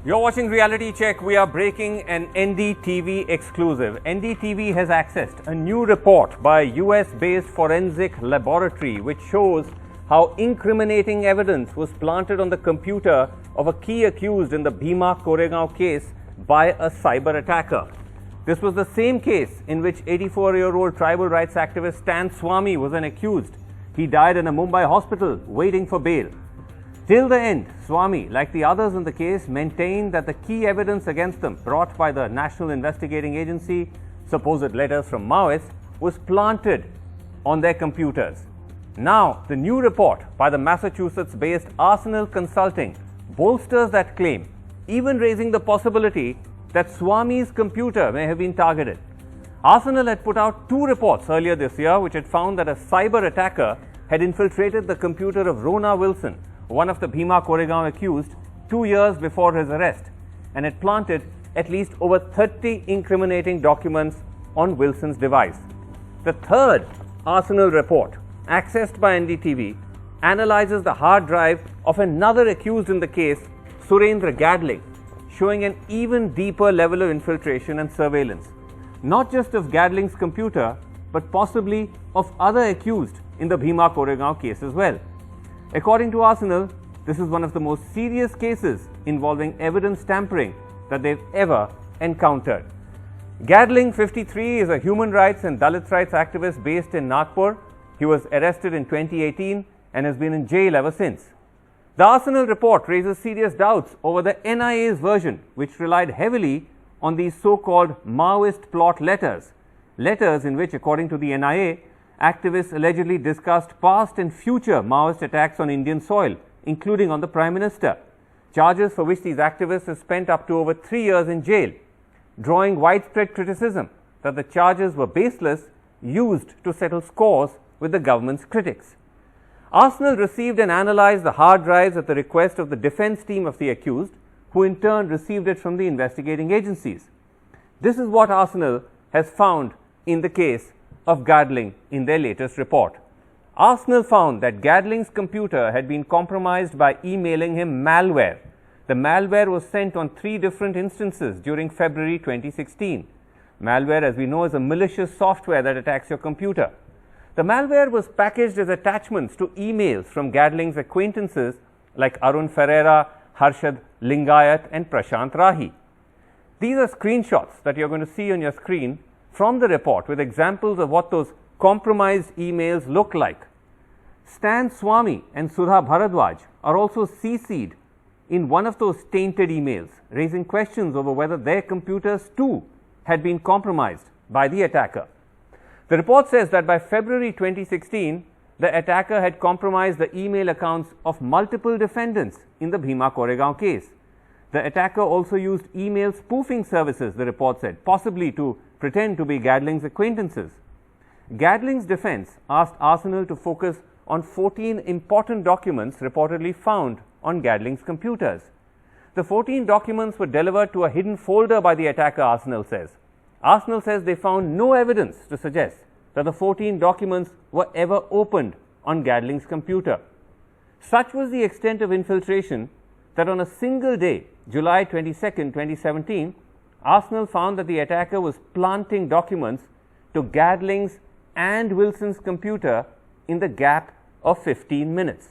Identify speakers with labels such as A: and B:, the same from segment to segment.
A: You're watching Reality Check. We are breaking an NDTV exclusive. NDTV has accessed a new report by US-based forensic laboratory which shows how incriminating evidence was planted on the computer of a key accused in the Bhima Koregaon case by a cyber attacker. This was the same case in which 84-year-old tribal rights activist Stan Swamy was an accused. He died in a Mumbai hospital waiting for bail. Till the end, Swamy, like the others in the case, maintained that the key evidence against them brought by the National Investigating Agency, supposed letters from Maoist, was planted on their computers. Now, the new report by the Massachusetts-based Arsenal Consulting bolsters that claim, even raising the possibility that Swamy's computer may have been targeted. Arsenal had put out two reports earlier this year which had found that a cyber attacker had infiltrated the computer of Rona Wilson, one of the Bhima Koregaon accused, 2 years before his arrest, and had planted at least over 30 incriminating documents on Wilson's device. The third Arsenal report, accessed by NDTV, analyzes the hard drive of another accused in the case, Surendra Gadling, showing an even deeper level of infiltration and surveillance, not just of Gadling's computer, but possibly of other accused in the Bhima Koregaon case as well. According to Arsenal, this is one of the most serious cases involving evidence tampering that they've ever encountered. Gadling, 53, is a human rights and Dalit rights activist based in Nagpur. He was arrested in 2018 and has been in jail ever since. The Arsenal report raises serious doubts over the NIA's version, which relied heavily on these so-called Maoist plot letters. Letters in which, according to the NIA, activists allegedly discussed past and future Maoist attacks on Indian soil, including on the Prime Minister, charges for which these activists have spent up to over 3 years in jail, drawing widespread criticism that the charges were baseless, used to settle scores with the government's critics. Arsenal received and analyzed the hard drives at the request of the defense team of the accused, who in turn received it from the investigating agencies. This is what Arsenal has found in the case of Gadling in their latest report. Arsenal found that Gadling's computer had been compromised by emailing him malware. The malware was sent on 3 different instances during February 2016. Malware, as we know, is a malicious software that attacks your computer. The malware was packaged as attachments to emails from Gadling's acquaintances like Arun Ferreira, Harshad Lingayat and Prashant Rahi. These are screenshots that you're going to see on your screen from the report with examples of what those compromised emails look like. Stan Swamy and Sudha Bharadwaj are also CC'd in one of those tainted emails, raising questions over whether their computers too had been compromised by the attacker. The report says that by February 2016, the attacker had compromised the email accounts of multiple defendants in the Bhima Koregaon case. The attacker also used email spoofing services, the report said, possibly to pretend to be Gadling's acquaintances. Gadling's defense asked Arsenal to focus on 14 important documents reportedly found on Gadling's computers. The 14 documents were delivered to a hidden folder by the attacker, Arsenal says. Arsenal says they found no evidence to suggest that the 14 documents were ever opened on Gadling's computer. Such was the extent of infiltration that on a single day, July 22, 2017, Arsenal found that the attacker was planting documents to Gadling's and Wilson's computer in the gap of 15 minutes.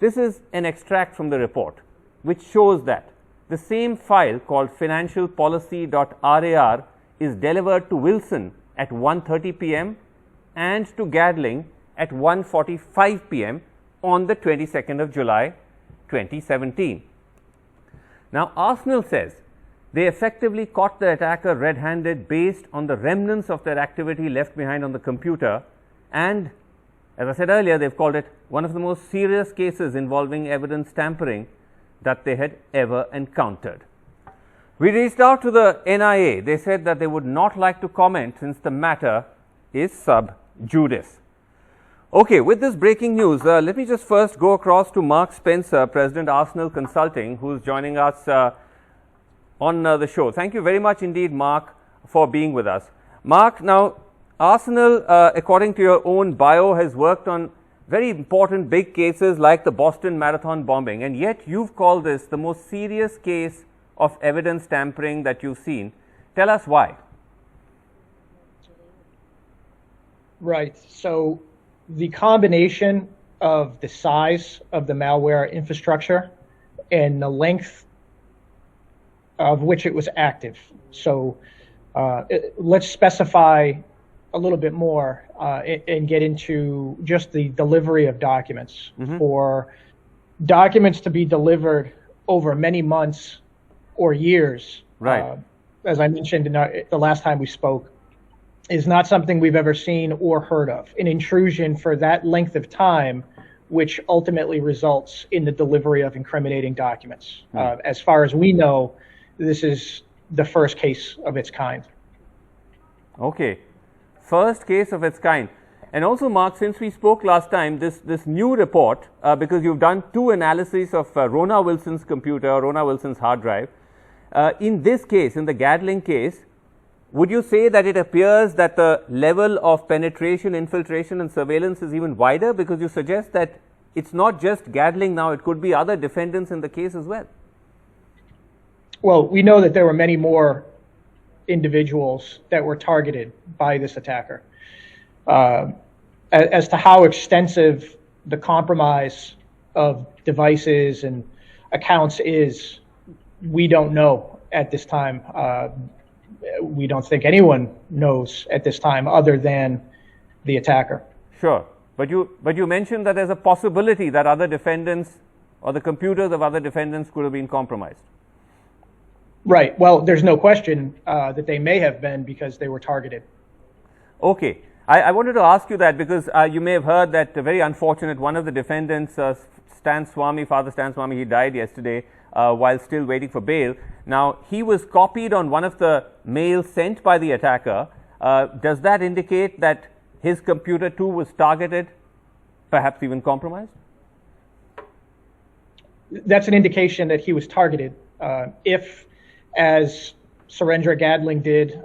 A: This is an extract from the report, which shows that the same file called financialpolicy.rar is delivered to Wilson at 1:30 p.m. and to Gadling at 1:45 p.m. on the 22nd of July 2017. Now, Arsenal says they effectively caught the attacker red-handed based on the remnants of their activity left behind on the computer, and as I said earlier, they've called it one of the most serious cases involving evidence tampering that they had ever encountered. We reached out to the NIA. They said that they would not like to comment since the matter is sub judice. Okay, with this breaking news, let me just first go across to Mark Spencer, President Arsenal Consulting, who's joining us on the show. Thank you very much indeed, Mark, for being with us. Mark, now Arsenal, according to your own bio, has worked on very important big cases like the Boston Marathon bombing, and yet you've called this the most serious case of evidence tampering that you've seen. Tell us why.
B: Right. So the combination of the size of the malware infrastructure and the length of which it was active. So let's specify a little bit more and get into just the delivery of documents. For documents to be delivered over many months or years,
A: right.
B: As I mentioned in the last time we spoke, is not something we've ever seen or heard of. An intrusion for that length of time, which ultimately results in the delivery of incriminating documents. As far as we know, this is the first case of its kind. Okay.
A: First case of its kind. And also, Mark, since we spoke last time, this new report, because you've done 2 analyses of Rona Wilson's computer, Rona Wilson's hard drive. In this case, in the Gadling case, would you say that it appears that the level of penetration, infiltration and surveillance is even wider, because you suggest that it's not just Gadling now, it could be other defendants in the case as well?
B: Well, we know that there were many more individuals that were targeted by this attacker. As to how extensive the compromise of devices and accounts is, we don't know at this time. We don't think anyone knows at this time other than the attacker.
A: Sure. But you mentioned that there's a possibility that other defendants or the computers of other defendants could have been compromised.
B: Right. Well, there's no question that they may have been, because they were targeted.
A: Okay. I wanted to ask you that because you may have heard that very unfortunate, one of the defendants, Stan Swamy, Father Stan Swamy, he died yesterday while still waiting for bail. Now, he was copied on one of the mails sent by the attacker. Does that indicate that his computer too was targeted, perhaps even compromised?
B: That's an indication that he was targeted. If, as Surendra Gadling did,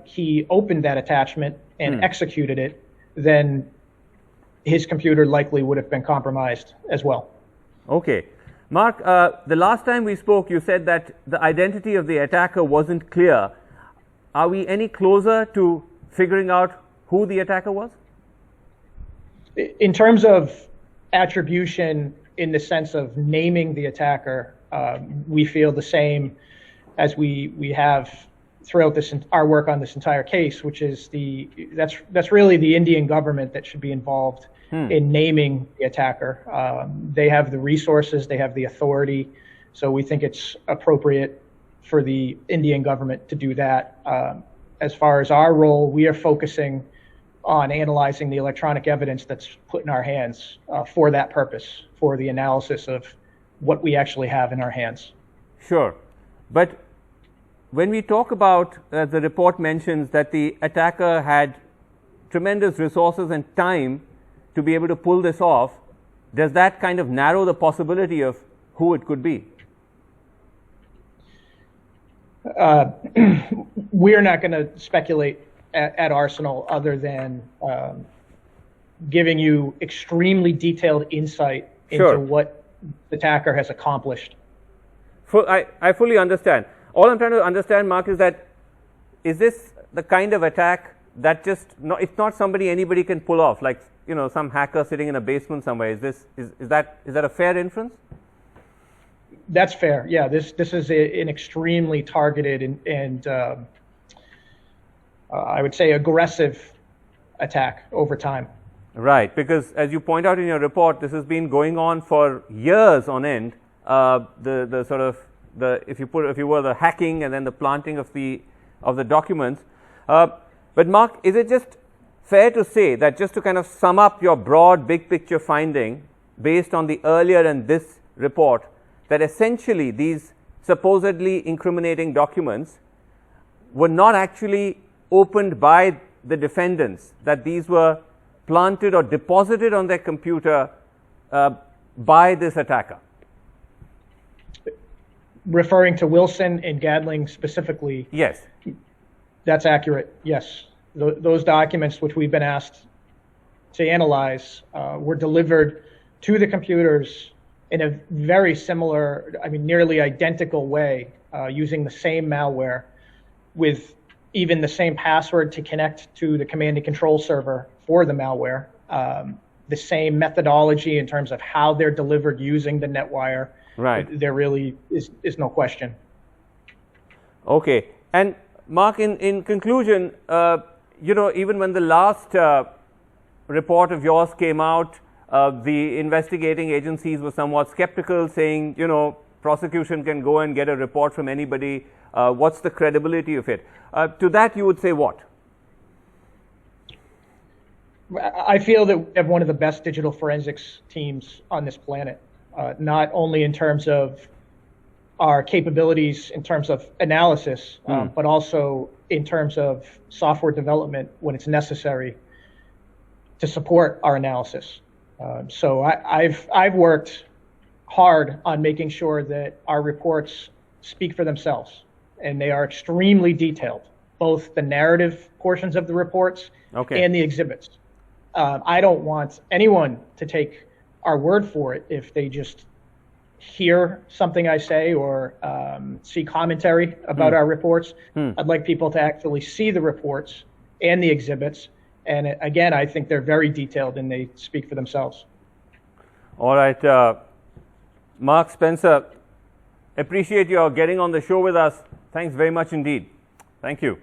B: he opened that attachment and executed it, then his computer likely would have been compromised as well.
A: Okay. Mark, the last time we spoke, you said that the identity of the attacker wasn't clear. Are we any closer to figuring out who the attacker was?
B: In terms of attribution, in the sense of naming the attacker, we feel the same as we have throughout our work on this entire case, which is that's really the Indian government that should be involved in naming the attacker. They have the resources, they have the authority, so we think it's appropriate for the Indian government to do that. As far as our role, we are focusing on analyzing the electronic evidence that's put in our hands for that purpose, for the analysis of what we actually have in our hands.
A: Sure. But when we talk about, the report mentions that the attacker had tremendous resources and time to be able to pull this off, does that kind of narrow the possibility of who it could be?
B: We're not going to speculate at Arsenal other than giving you extremely detailed insight into what the attacker has accomplished.
A: I fully understand. All I'm trying to understand, Mark, is that is this the kind of attack that it's not somebody anybody can pull off, like some hacker sitting in a basement somewhere? Is that a fair inference?
B: That's fair. Yeah, this is an extremely targeted and I would say aggressive attack over time.
A: Right, because as you point out in your report, this has been going on for years on end. If you were the hacking and then the planting of the documents. But Mark, is it just fair to say that, just to kind of sum up your broad big picture finding based on the earlier and this report, that essentially these supposedly incriminating documents were not actually opened by the defendants, that these were planted or deposited on their computer by this attacker?
B: Referring to Wilson and Gadling specifically?
A: Yes.
B: That's accurate, yes. Those documents which we've been asked to analyze were delivered to the computers in a very similar, nearly identical way using the same malware with even the same password to connect to the command and control server for the malware, the same methodology in terms of how they're delivered using the NetWire.
A: Right.
B: There really is no question.
A: Okay. And Mark, in conclusion, even when the last report of yours came out, the investigating agencies were somewhat skeptical, saying, prosecution can go and get a report from anybody. What's the credibility of it? To that, you would say what?
B: I feel that we have one of the best digital forensics teams on this planet, not only in terms of our capabilities in terms of analysis, but also in terms of software development when it's necessary to support our analysis. So I've worked hard on making sure that our reports speak for themselves, and they are extremely detailed, both the narrative portions of the reports and the exhibits. I don't want anyone to take our word for it if they just hear something I say or see commentary about our reports. I'd like people to actually see the reports and the exhibits. And again, I think they're very detailed and they speak for themselves.
A: All right. Mark Spencer, appreciate your getting on the show with us. Thanks very much indeed. Thank you.